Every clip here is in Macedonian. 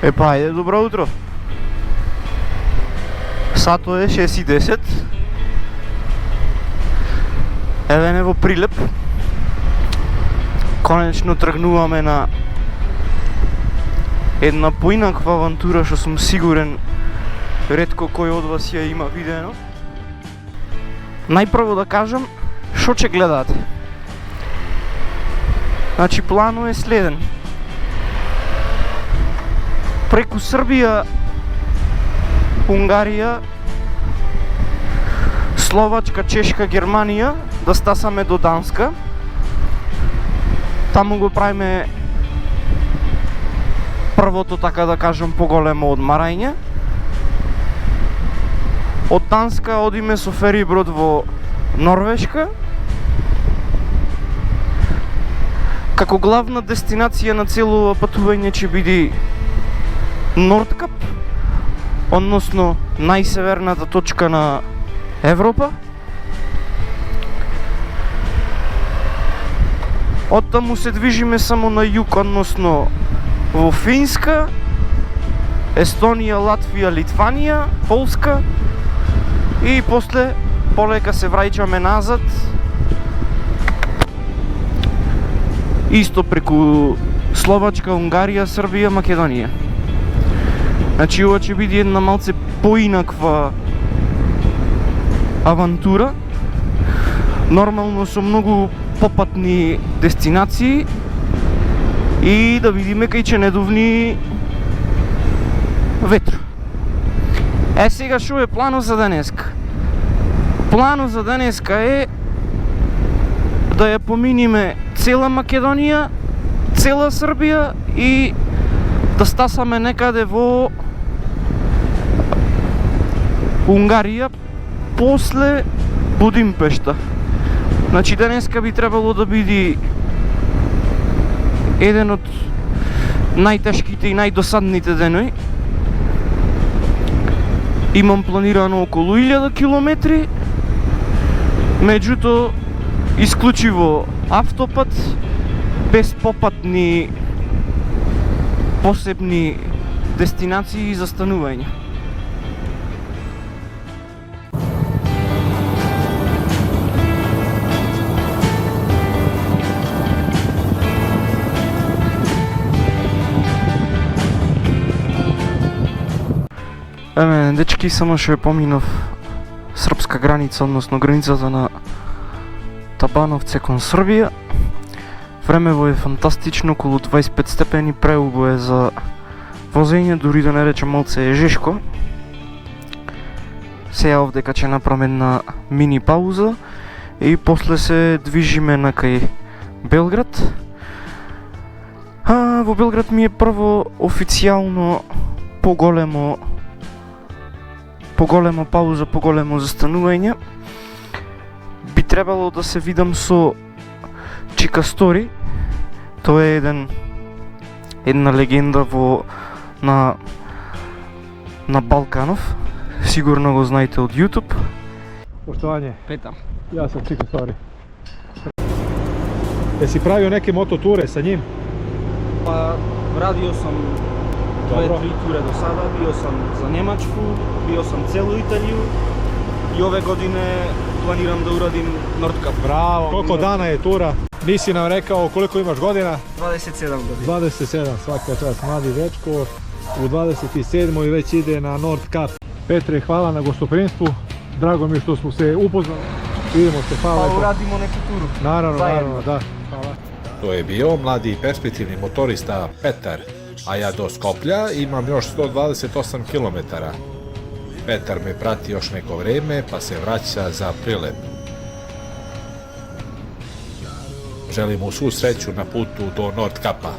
Ајде, добро утро. Сато е 6:10. Еве не во Прилеп. Конечно тргнуваме на една поинаква авантура што сум сигурен ретко кој од вас ја има видено. Најпрво да кажам што ќе гледате. Значи планот е следен. Преку Србија, Унгарија, Словачка, Чешка, Германија да стасаме до Данска. Таму го правиме првото, така да кажам, поголемо одмарање. Од Данска одиме со фериброд во Норвешка. Како главна дестинација на цело ова патување ќе биде Нордкап, односно најсеверната точка на Европа. Оттаму се движиме само на југ, односно во Финска, Естонија, Латвија, Литванија, Полска и после полека се враќаме назад исто преку Словачка, Унгарија, Србија, Македонија. Значи ова ќе биде една малце поинаква авантура, нормално со многу попатни дестинации и да видиме кај ќе не дувни ветро. Сега што е планот за денеска? Планот за денеска е да ја поминиме цела Македонија, цела Србија и да стасаме некаде во Унгарија после Будимпешта. Значи денеска би требало да биде еден од најтешките и најдосадните денови. Имам планирано околу 1000 километри, меѓутоа исклучиво автопат, без попатни посебни дестинации за станување. Еве, дечки, само што ја поминав српска граница, односно границата на Табановце кон Србија. Времево е фантастично, околу 25 степени, преубо е за возење, дури да не речем малце е жешко. Сега овдека ќе направиме една мини пауза и после се движиме на кај Белград. Во Белград ми е прво официјално поголема пауза, поголемо застанување. Би требало да се видам со Чика Стори. Тоа е една легенда на Балканов. Сигурно го знаете од YouTube. Poštovanje, Петар. ja sam Čika Stvari. Jesi pravio neke mototure sa njim? Па радио сам Добро. 2-3 туре до сада, био сам за Немачку, био сам целу Италiju и ове године планирам да урадим Нордкап. Bravo. Koliko dana je tura? Nisi nam rekao koliko imaš godina? 27 години. 27, svaka čast, mladi dečko. U 27. već ide na Nord Cup. Petre, hvala na gostoprimstvu. Drago mi je što smo se upoznali. Vidimo se, hvala Па lepo. урадимо неку туру. Naravno, Zajedno. naravno, da. Hvala. To je bio mladi i perspektivni motorista Petar, a ja do Skoplja imam još 128 km. Petar me prati još neko vreme pa se vraća za Prilep. Želim mu svu sreću na putu do Nordkapa.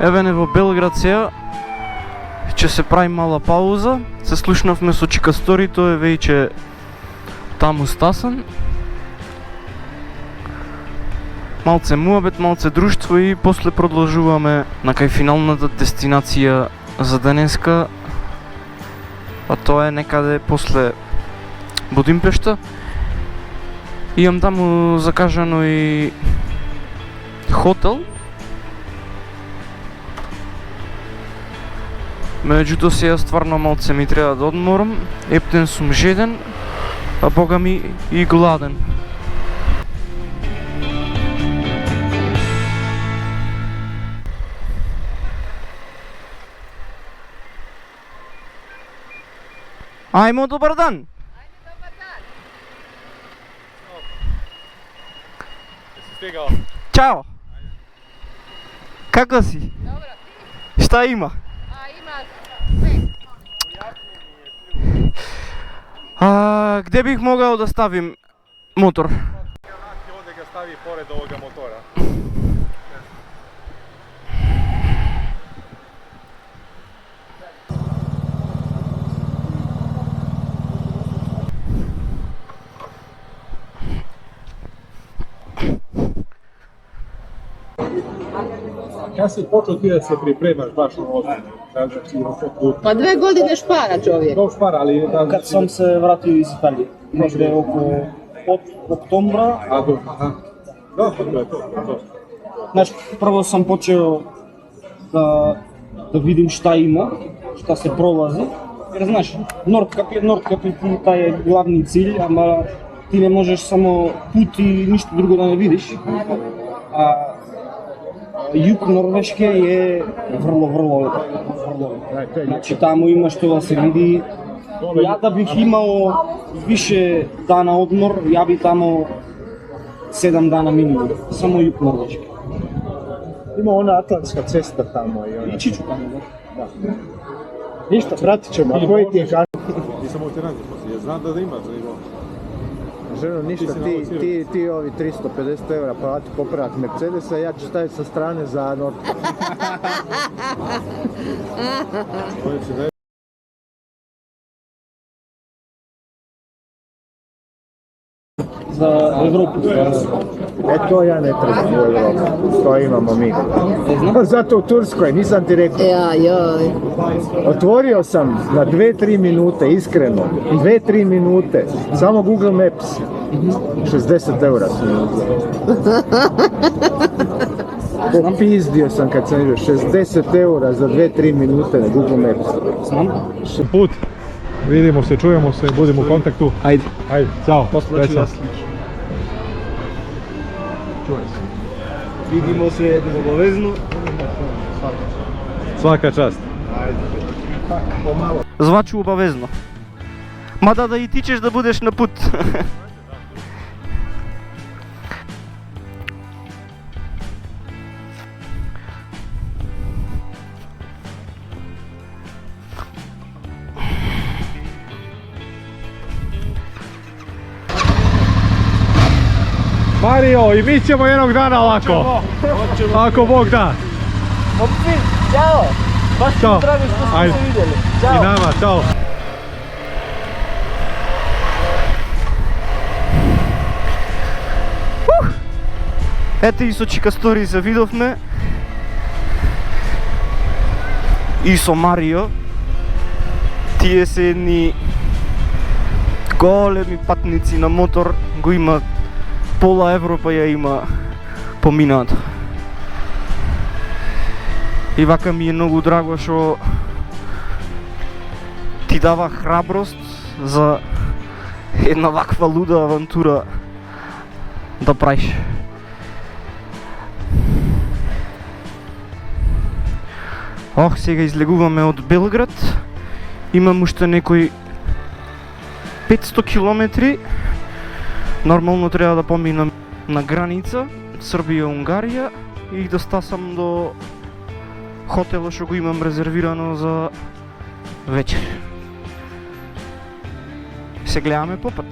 Еве не во Белград сега, ќе се прави мала пауза. Се слушнавме со Чика Стори, тој е веќе таму стасан. Малце муабет, малце друштво и после продолжуваме на кај финалната дестинација за денеска. А тоа е некаде после Будимпешта. Имам таму закажано и хотел. Меѓутоа сега стварно малце ми треба да одморам. Ептен сум жеден, а бога ми и гладен. Ајмо, добар дан! Stigao. Чао! Како си? Dobro, ti? Šta има? A ima sve. Gde bih mogao da stavim motor? Ovdje ga stavi pored ovoga motora. Kad si počeo ti da se pripremaš baš na ozbiljno? Pa 2 godine špara čovjek. Dobro špara, ali... Kad sam se vratio iz Italije, negde oko od oktobra, A, dobro, aha. Da, pa to je to. znaš, prvo sam počeo da vidim šta ima, šta se prolazi, jer znaš, Nordkap je ti taj glavni cilj, ama ti ne možeš samo put i ništa drugo da ne vidiš. A jug Norveške je vrlo. Znači tamo ima što da se vidi. Ja da bih imao više dana odmor, ja bi tamo 7 dana minimum, samo jug Norveške. Ima ona Atlantska cesta tamo i ona. Ići ću tamo, da. Ništa, pratit ćemo, a koji ti je kanal? Nisam ovo ti radio poslije, ja znam da imaš, nego... Ženo, ništa, ti ovi 350 € plati popravak Mercedesa, ja ću staviti sa strane za Nord. Za Evropu. To ja ne trebam u Evropu, to imamo mi. Zato u Turskoj, nisam ti rekao. Jaj. Otvorio sam na 2-3 minute, iskreno, 2-3 minute, samo Google Maps, 60 € sam uzeo. Popizdio sam kad sam vidio, 60 € za 2-3 minute na Google Maps. Znam. Put, vidimo se, čujemo se, budemo u kontaktu. Ajde. Ajde, ćao. Poslaću ja slike. Čuvaj se. Vidimo se obavezno. Svaka čast. Звачу обавезно. Мада да и ти ćeš да будеш на пут. Mario, i mi ćemo jednog dana ovako. Ako Bog da. Ćao! Baš Ćao. mi drago što smo Ajde. se vidjeli. I Ćao! nama, čao. Ете и со Чика Стори се видовме. И со Марио. Тие се едни големи патници на мотор, го има пола Европа ја има поминаат. И вака ми е многу драго што ти дава храброст за една ваква луда авантура да правиш. Ох, сега излегуваме од Белград. Имам уште некои 500 километри. Нормално треба да поминам на граница Србија-Унгарија и да стасам до хотелот што го имам резервирано за вечер. Се гледаме по пат.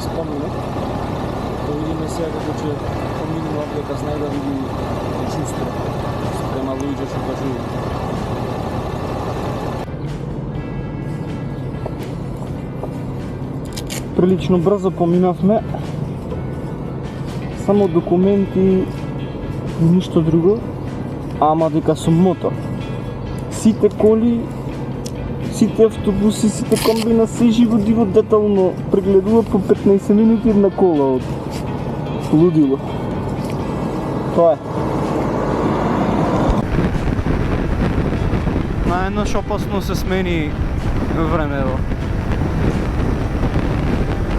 спомнет. Да видиме сега како ќе поминува дека знае да види чувство према луѓе што кажуваат. Прилично брзо поминавме. Само документи и ништо друго. Ама дека со мотор. Сите коли, сите автобуси, сите комбина се живо диво детално прегледува по 15 минути една кола од лудило. Тоа е. Наеднаш опасно се смени времето.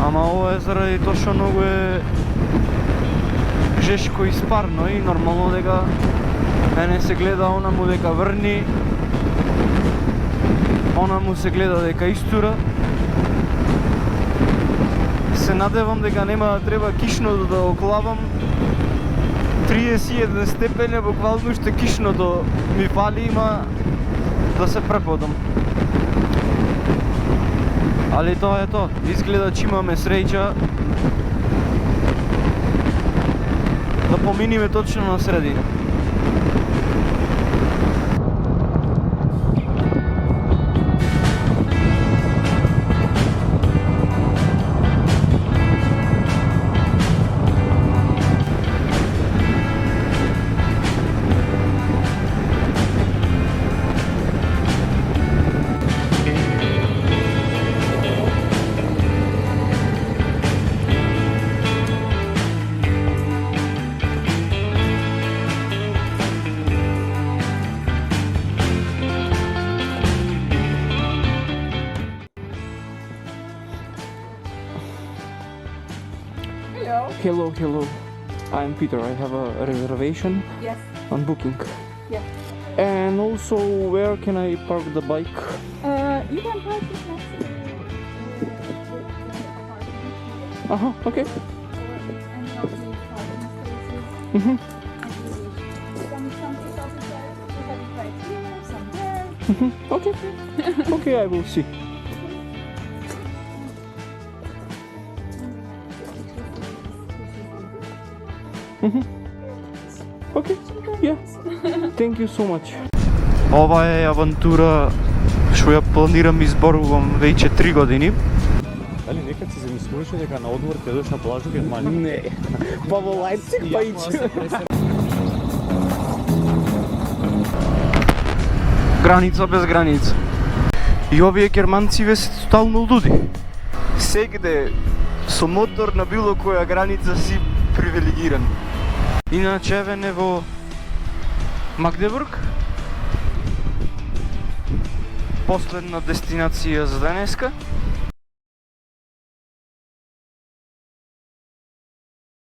Ама ова е заради тоа што многу е жешко и спарно и нормално дека мене се гледа, она му дека врни, она му се гледа дека истура. Се надевам дека нема да треба кишното да оклавам. 31 степени, буквално уште кишното ми фали, има да се преподам. Али тоа е тоа, изгледа че имаме среќа да поминиме точно на средина. Hello. Hello. I'm Peter. I have a reservation Yes. on booking. Yeah. And also, where can I park the bike? You can park it next to Okay. any of these parking spaces. Mhm. Some people there, we have it right here, some there. Okay. Okay, I will see. Okay. Yeah. Thank you so much. Ова е авантура што ја планирам и зборувам веќе 3 години. Дали некад си замислуваше дека на одмор ќе дојдеш на плажа Германија? Не. Па во Лајпциг па иќе. Граница без граница. И овие германци се тотално луди. Сегде со мотор на било која граница си привилегиран. Иначе еве во Магдебург, последна дестинација за денеска.